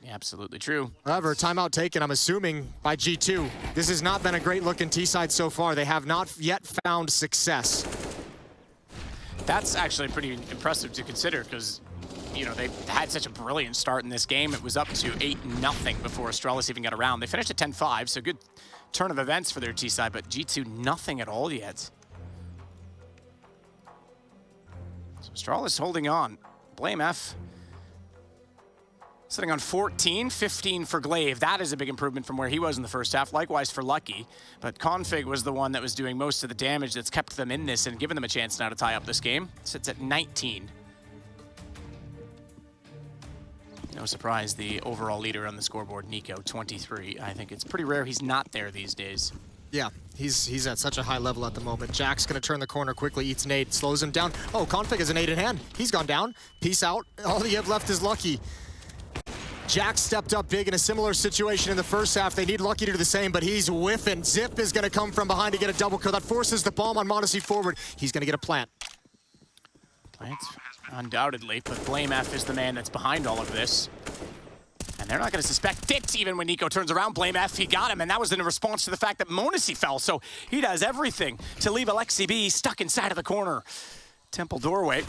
Yeah, absolutely true. However, timeout taken, I'm assuming, by G2. This has not been a great look in T-side so far. They have not yet found success. That's actually pretty impressive to consider because, you know, they had such a brilliant start in this game. It was up to 8-0 before Astralis even got around. They finished at 10-5, so good turn of events for their T-side, but G2 nothing at all yet. So Astralis holding on. Blame F sitting on 14, 15 for Glaive. That is a big improvement from where he was in the first half. Likewise for Lucky. But Config was the one that was doing most of the damage that's kept them in this and given them a chance now to tie up this game. Sits at 19. No surprise, the overall leader on the scoreboard, Nico, 23. I think it's pretty rare he's not there these days. Yeah, he's at such a high level at the moment. Jack's going to turn the corner quickly, eats nade, slows him down. Oh, Config has a nade in hand. He's gone down. Peace out. All you have left is Lucky. Jack stepped up big in a similar situation in the first half. They need Lucky to do the same, but he's whiffing. Xyp9x is going to come from behind to get a double kill. That forces the bomb on Monacy forward. He's going to get a plant. Plants, undoubtedly, but Blame F is the man that's behind all of this. And they're not going to suspect it even when Nico turns around. Blame F, he got him, and that was in response to the fact that Monacy fell. So he does everything to leave Alexi B stuck inside of the corner. Temple doorway.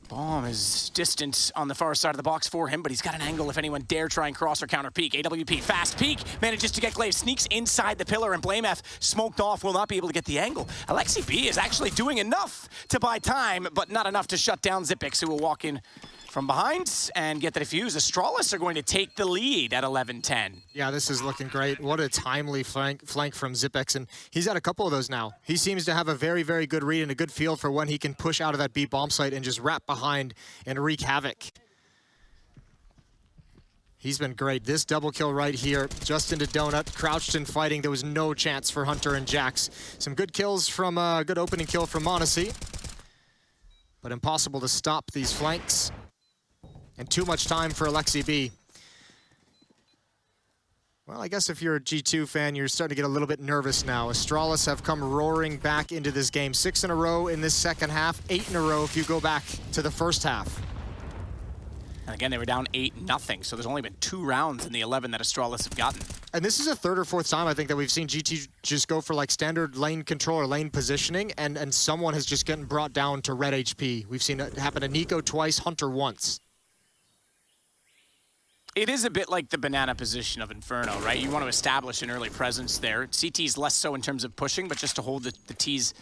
Bomb is distant on the far side of the box for him, but he's got an angle if anyone dare try and cross or counter peek. AWP, fast peek, manages to get Glaive, sneaks inside the pillar, and Blame F, smoked off, will not be able to get the angle. Alexi B is actually doing enough to buy time, but not enough to shut down Xyp9x, who will walk in from behind and get the defuse. Astralis are going to take the lead at 11-10. Yeah, this is looking great. What a timely flank from Xyp9x, and he's got a couple of those now. He seems to have a very, very good read and a good feel for when he can push out of that B bomb site and just wrap behind and wreak havoc. He's been great. This double kill right here, just into Donut, crouched and fighting. There was no chance for Hunter and Jax. Some good kills from a good opening kill from Monacy, but impossible to stop these flanks. And too much time for Alexi B. Well, I guess if you're a G2 fan, you're starting to get a little bit nervous now. Astralis have come roaring back into this game. 6 in a row in this second half, 8 in a row if you go back to the first half. And again, they were down 8-0, so there's only been 2 rounds in the 11 that Astralis have gotten. And this is a third or fourth time, I think, that we've seen GT just go for like standard lane control or lane positioning, and someone has just gotten brought down to red HP. We've seen it happen to Nico twice, Hunter once. It is a bit like the banana position of Inferno, right? You want to establish an early presence there. CT's less so in terms of pushing, but just to hold the T's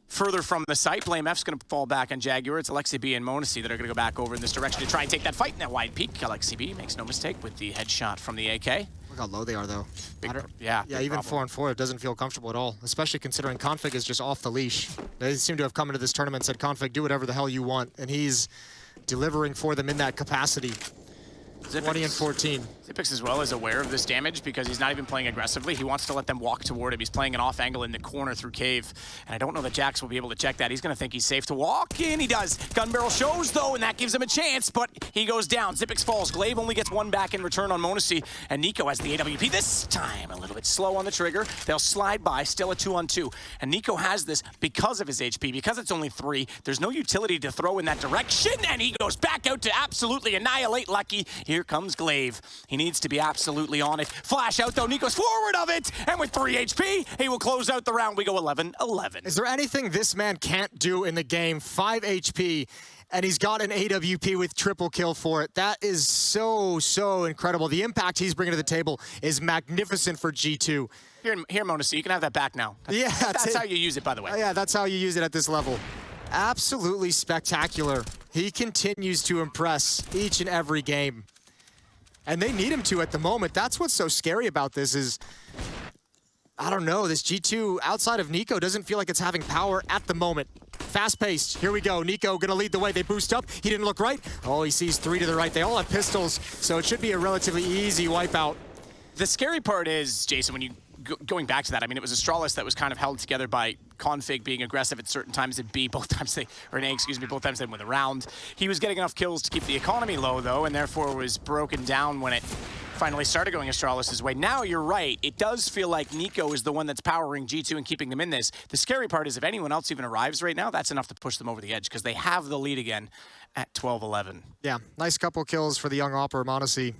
further from the site. Blame F's going to fall back on Jaguar. It's Alexi B and Monacy that are going to go back over in this direction to try and take that fight in that wide peak. Alexi B makes no mistake with the headshot from the AK. Look how low they are, though. Yeah, even 4-on-4, it doesn't feel comfortable at all, especially considering Config is just off the leash. They seem to have come into this tournament and said, Config, do whatever the hell you want, and he's delivering for them in that capacity. 20 and 14. Xyp9x as well is aware of this damage because he's not even playing aggressively. He wants to let them walk toward him. He's playing an off angle in the corner through cave. And I don't know that Jax will be able to check that. He's going to think he's safe to walk in. He does. Gun barrel shows though, and that gives him a chance, but he goes down. Xyp9x falls. Glaive only gets one back in return on m0NESY, and NiKo has the AWP. This time a little bit slow on the trigger. They'll slide by, still a 2-on-2. And NiKo has this because of his HP, because it's only 3. There's no utility to throw in that direction, and he goes back out to absolutely annihilate Lucky. Here comes Glaive. He needs to be absolutely on it. Flash out though, NiKo's forward of it, and with 3 HP, he will close out the round. We go 11-11. Is there anything this man can't do in the game? 5 HP, and he's got an AWP with triple kill for it. That is so incredible. The impact he's bringing to the table is magnificent for G2. Here, m0NESY, you can have that back now. That's how you use it, by the way. Yeah, that's how you use it at this level. Absolutely spectacular. He continues to impress each and every game. And they need him to at the moment. That's what's so scary about this is, I don't know, this G2 outside of NiKo doesn't feel like it's having power at the moment. Fast-paced, here we go. NiKo gonna lead the way. They boost up, he didn't look right. Oh, he sees 3 to the right. They all have pistols, so it should be a relatively easy wipeout. The scary part is, Jason, when you going back to that, I mean, it was Astralis that was kind of held together by Config being aggressive at certain times at B, both times they went around. He was getting enough kills to keep the economy low, though, and therefore was broken down when it finally started going Astralis' way. Now, you're right. It does feel like NiKo is the one that's powering G2 and keeping them in this. The scary part is if anyone else even arrives right now, that's enough to push them over the edge because they have the lead again at 12-11. Yeah, nice couple kills for the young Opera, m0NESY.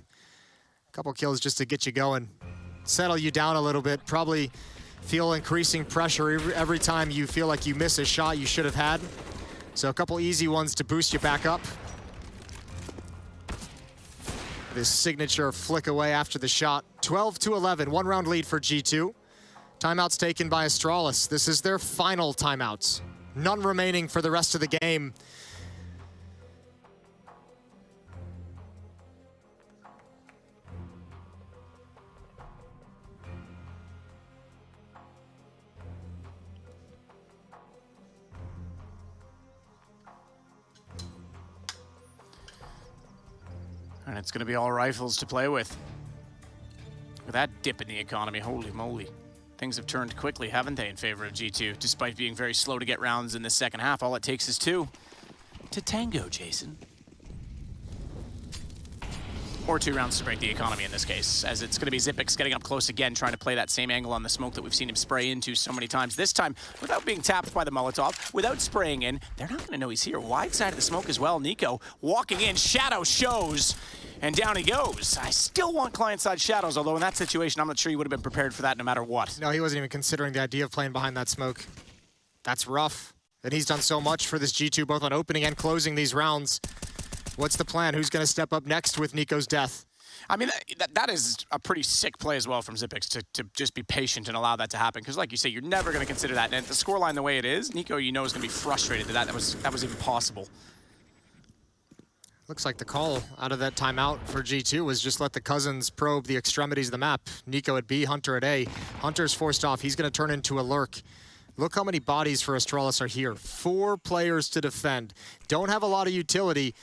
Couple kills just to get you going. Settle you down a little bit, probably feel increasing pressure every time you feel like you miss a shot you should have had. So a couple easy ones to boost you back up. This signature flick away after the shot. 12-11, 1-round lead for G2. Timeouts taken by Astralis. This is their final timeouts. None remaining for the rest of the game. And it's going to be all rifles to play with. With that dip in the economy, holy moly. Things have turned quickly, haven't they, in favor of G2? Despite being very slow to get rounds in the second half, all it takes is 2 to tango, Jason. Or 2 rounds to break the economy in this case, as it's going to be Xyp9x getting up close again, trying to play that same angle on the smoke that we've seen him spray into so many times. This time, without being tapped by the Molotov, without spraying in, they're not going to know he's here. Wide side of the smoke as well. NiKo walking in, shadow shows, and down he goes. I still want client-side shadows, although in that situation, I'm not sure he would have been prepared for that no matter what. No, he wasn't even considering the idea of playing behind that smoke. That's rough. And he's done so much for this G2, both on opening and closing these rounds. What's the plan? Who's going to step up next with NiKo's death? I mean, that is a pretty sick play as well from Xyp9x to just be patient and allow that to happen. Because like you say, you're never going to consider that. And at the scoreline the way it is, NiKo, you know, is going to be frustrated that that was even possible. Looks like the call out of that timeout for G2 was just let the cousins probe the extremities of the map. NiKo at B, Hunter at A. Hunter's forced off. He's going to turn into a lurk. Look how many bodies for Astralis are here. 4 players to defend. Don't have a lot of utility,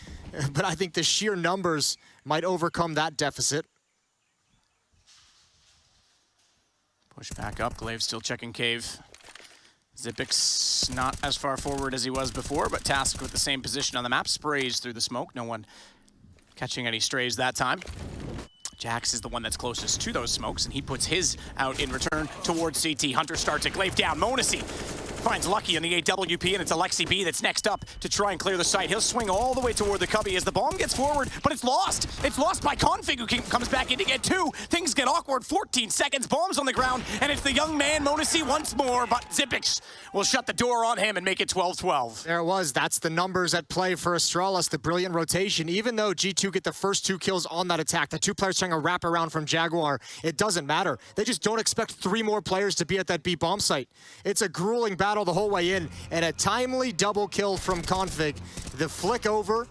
but I think the sheer numbers might overcome that deficit. Push back up. Glaive still checking cave. Xyp9x not as far forward as he was before, but tasked with the same position on the map. Sprays through the smoke. No one catching any strays that time. Jax is the one that's closest to those smokes, and he puts his out in return towards CT. Hunter starts it. Glaive down. m0NESY finds Lucky on the AWP, and it's AlexiB that's next up to try and clear the site. He'll swing all the way toward the cubby as the bomb gets forward, but it's lost. It's lost by Config, who comes back in to get 2. Things get awkward. 14 seconds. Bombs on the ground, and it's the young man, m0NESY, once more, but Xyp9x will shut the door on him and make it 12-12. There it was. That's the numbers at play for Astralis. The brilliant rotation. Even though G2 get the first 2 kills on that attack, the 2 players trying to wrap around from Jaguar, it doesn't matter. They just don't expect 3 more players to be at that B bomb site. It's a grueling battle the whole way in, and a timely double kill from Config. The flick over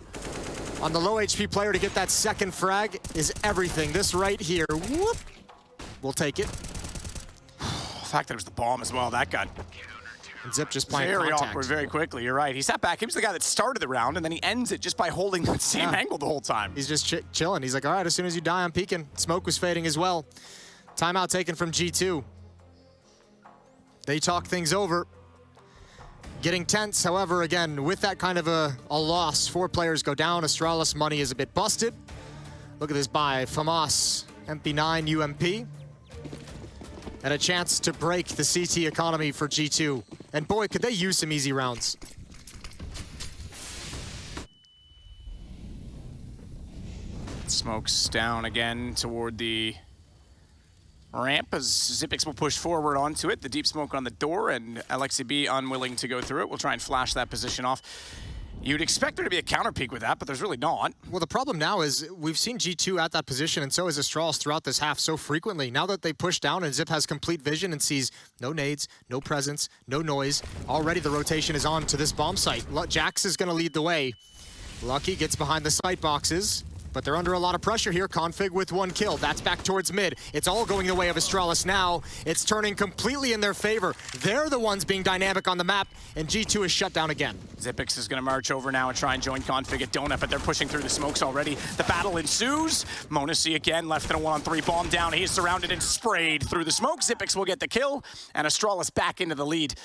on the low HP player to get that second frag is everything. This right here, whoop, we'll take it. The fact that it was the bomb as well, that got Zip just playing very contact. awkward very quickly. You're right. He sat back. He was the guy that started the round, and then he ends it just by holding that same angle the whole time. He's just chilling. He's like, all right, as soon as you die, I'm peeking. Smoke was fading as well. Timeout taken from G2. They talk things over. Getting tense, however, again, with that kind of a loss, 4 players go down. Astralis money is a bit busted. Look at this buy, FAMAS, MP9, UMP. And a chance to break the CT economy for G2. And boy, could they use some easy rounds. Smokes down again toward the ramp as Zipix will push forward onto it. The deep smoke on the door, and Alexi B unwilling to go through it. We'll try and flash that position off. You'd expect there to be a counter peek with that, but there's really not. Well, the problem now is we've seen G2 at that position, and so has Astralis throughout this half so frequently. Now that they push down and Zip has complete vision and sees no nades, no presence, no noise, already the rotation is on to this bomb site. Jax is going to lead the way. Lucky gets behind the sight boxes, but they're under a lot of pressure here. Config with 1 kill. That's back towards mid. It's all going the way of Astralis now. It's turning completely in their favor. They're the ones being dynamic on the map, and G2 is shut down again. Zipix is going to march over now and try and join Config at Donut, but they're pushing through the smokes already. The battle ensues. Monacy again left in a 1-on-3 bomb down. He is surrounded and sprayed through the smoke. Zipix will get the kill, and Astralis back into the lead.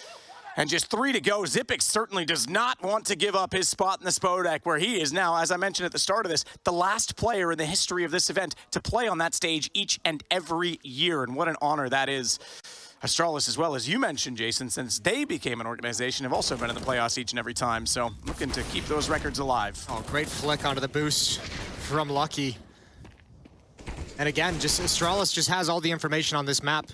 And just 3 to go. Zipix certainly does not want to give up his spot in the Spodek, where he is now, as I mentioned at the start of this, the last player in the history of this event to play on that stage each and every year. And what an honor that is. Astralis, as well as you mentioned, Jason, since they became an organization, have also been in the playoffs each and every time. So looking to keep those records alive. Oh, great flick onto the boost from Lucky. And again, just Astralis just has all the information on this map.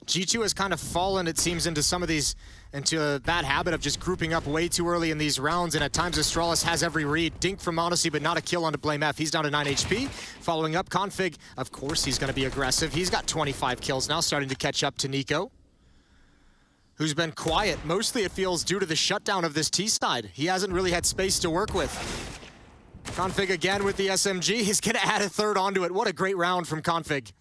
G2 has kind of fallen, it seems, into a bad habit of just grouping up way too early in these rounds, and at times Astralis has every read. Dink from Monacy, but not a kill onto Blame F. He's down to 9 HP. Following up, Config, of course he's going to be aggressive. He's got 25 kills now, starting to catch up to Nico, who's been quiet. Mostly it feels due to the shutdown of this T side. He hasn't really had space to work with. Config again with the SMG. He's going to add a 3rd onto it. What a great round from Config.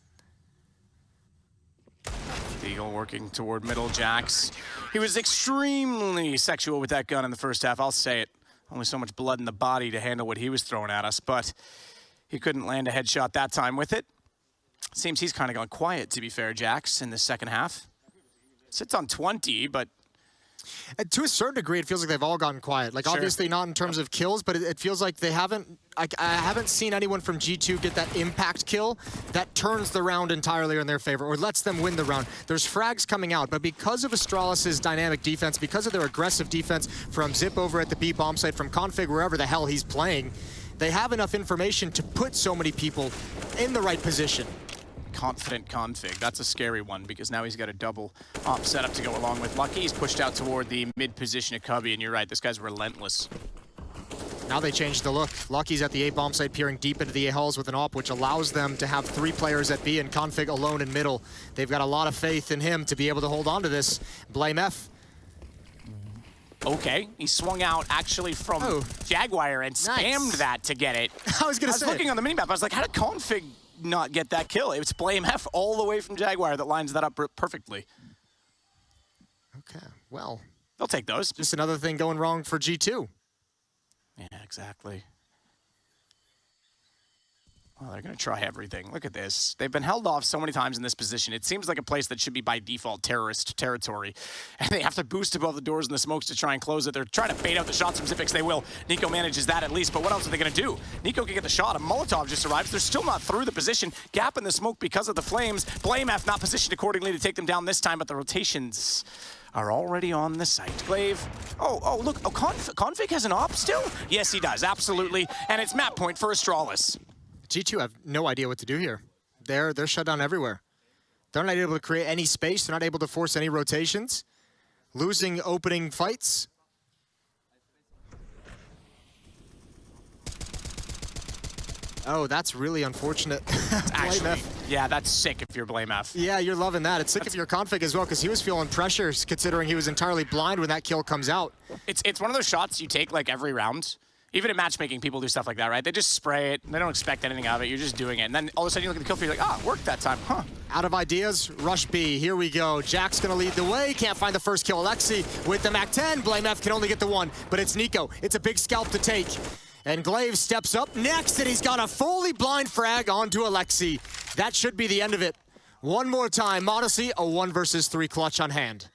Eagle working toward middle. Jax. He was extremely sexual with that gun in the first half, I'll say it. Only so much blood in the body to handle what he was throwing at us, but he couldn't land a headshot that time with it. Seems he's kind of gone quiet, to be fair, Jax, in the second half. Sits on 20, but... To a certain degree, it feels like they've all gotten quiet. Like, obviously not in terms of kills, but it feels like they haven't... I haven't seen anyone from G2 get that impact kill that turns the round entirely in their favor or lets them win the round. There's frags coming out, but because of Astralis' dynamic defense, because of their aggressive defense from Zip over at the B bomb site, from Config wherever the hell he's playing, they have enough information to put so many people in the right position. Confident Config. That's a scary one because now he's got a double op setup to go along with Lucky. He's pushed out toward the mid position of Cubby, and you're right, this guy's relentless. Now they changed the look. Lucky's at the A bomb site, peering deep into the A halls with an op, which allows them to have 3 players at B and Config alone in middle. They've got a lot of faith in him to be able to hold on to this. Blame F. Okay, he swung out actually from Jaguar and spammed that to get it. I was looking on the minimap, I was like, how did Config not get that kill? It's Blame F all the way from Jaguar that lines that up perfectly. Okay, well. They'll take those. Just another thing going wrong for G2. Yeah, exactly. Well, they're going to try everything. Look at this. They've been held off so many times in this position. It seems like a place that should be by default terrorist territory. And they have to boost above the doors and the smokes to try and close it. They're trying to bait out the shots from Zipix. They will. Nico manages that at least, but what else are they going to do? Nico can get the shot. A Molotov just arrives. They're still not through the position. Gap in the smoke because of the flames. Blame F not positioned accordingly to take them down this time, but the rotations are already on the site. Glaive. Oh, look. Oh, Config has an op still? Yes, he does. Absolutely. And it's map point for Astralis. G2 have no idea what to do here. They're shut down everywhere. They're not able to create any space. They're not able to force any rotations. Losing opening fights. Oh, that's really unfortunate. Actually, yeah, that's sick if you're Blame F. Yeah, you're loving that. It's sick if you're Config as well, because he was feeling pressure considering he was entirely blind when that kill comes out. It's one of those shots you take like every round. Even in matchmaking, people do stuff like that, right? They just spray it. They don't expect anything of it. You're just doing it. And then all of a sudden you look at the kill feed, you're like, oh, it worked that time, huh? Out of ideas, rush B. Here we go. Jack's going to lead the way. Can't find the first kill. Alexi with the MAC-10. Blame F can only get the one, but it's Nico. It's a big scalp to take. And Glaive steps up next, and he's got a fully blind frag onto Alexi. That should be the end of it. One more time. Modesty, a 1 versus 3 clutch on hand.